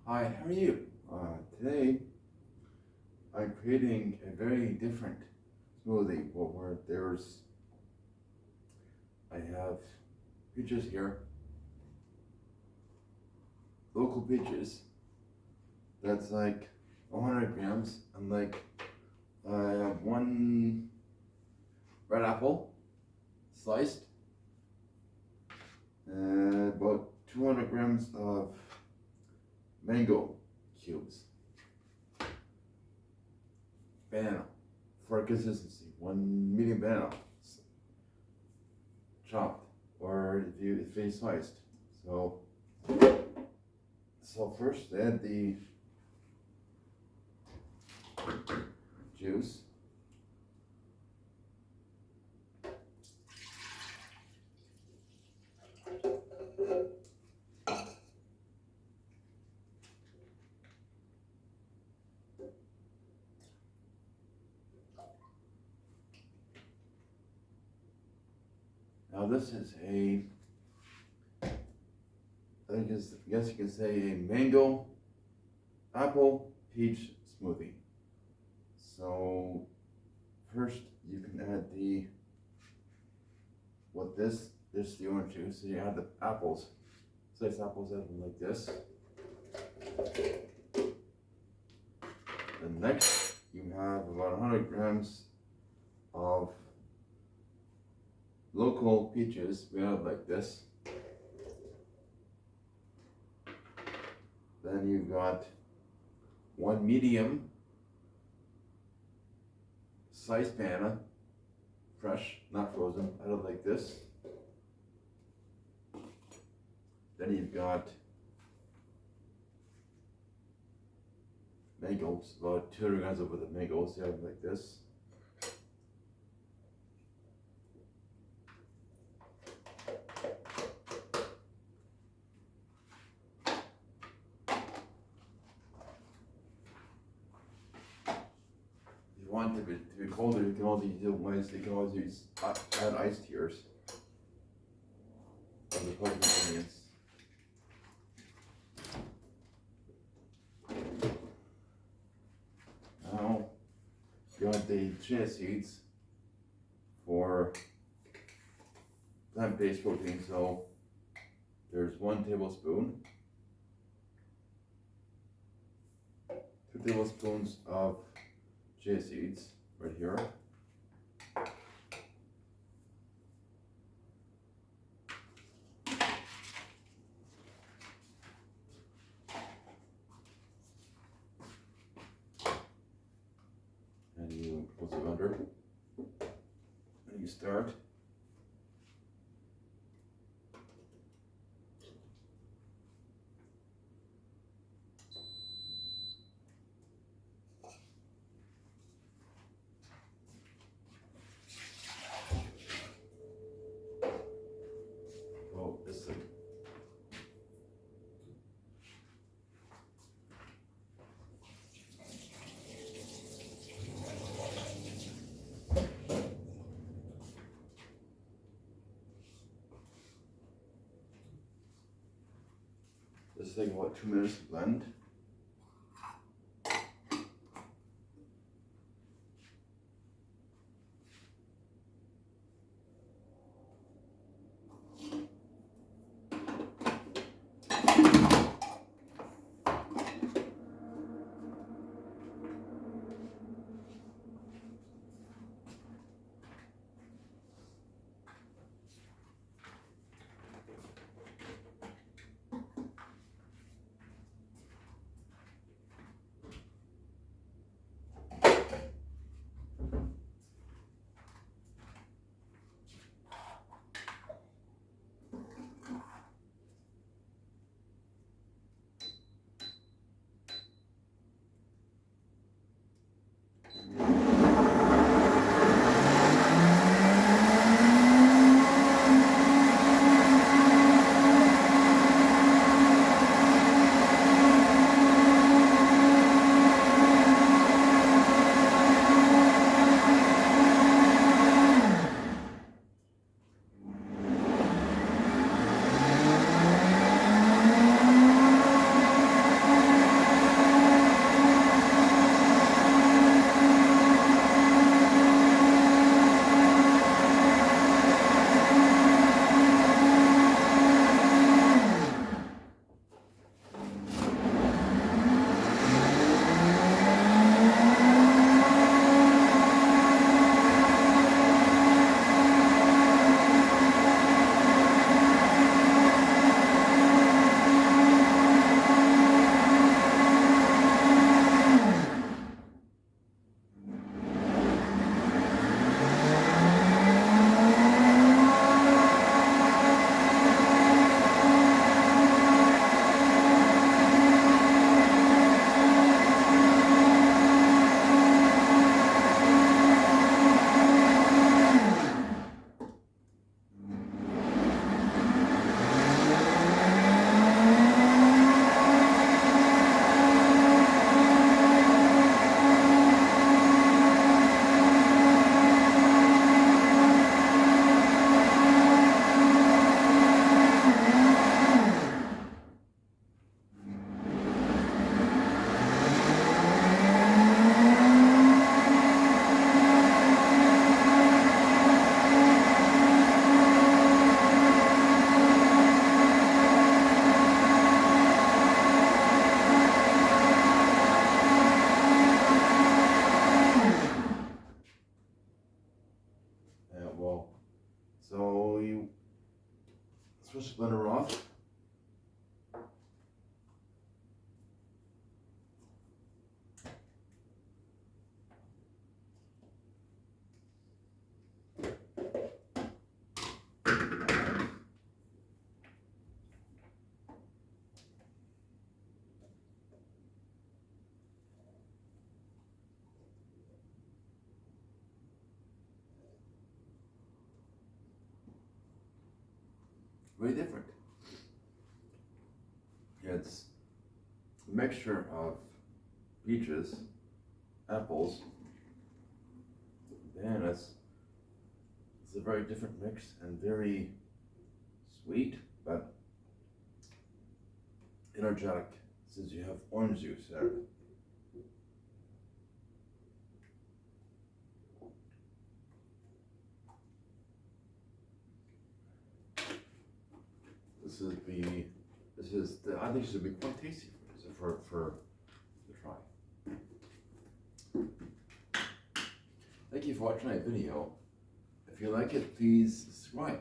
Hi, how are you? Today I'm creating a very different smoothie. I have peaches here, local peaches. That's like 100 grams, and I have one red apple sliced, and about 200 grams of mango cubes, banana for consistency, one medium banana chopped, or if you sliced. So first add the juice. Now this is I guess you can say a mango apple peach smoothie. So first you can add this the orange juice. So you add the apples, sliced apples, add them like this. Then next you have about 100 grams of local peaches. We add like this. Then you've got one medium sliced banana, fresh, not frozen, added like this. Then you've got mangoes, about 200 grams of the mangoes, added like this. If you want it to be colder, you can also add ice tears as a part of the ingredients. Now, you want the chia seeds for plant-based protein. So there's 1 tablespoon, 2 tablespoons of chia seeds right here. And you close it under, and you start. Oh, this thing. This thing about 2 minutes to blend. you switch the blender off. Very different. It's a mixture of peaches, apples, bananas. It's a very different mix and very sweet, but energetic since you have orange juice there. I think this would be quite tasty for to try. Thank you for watching my video. If you like it, please subscribe.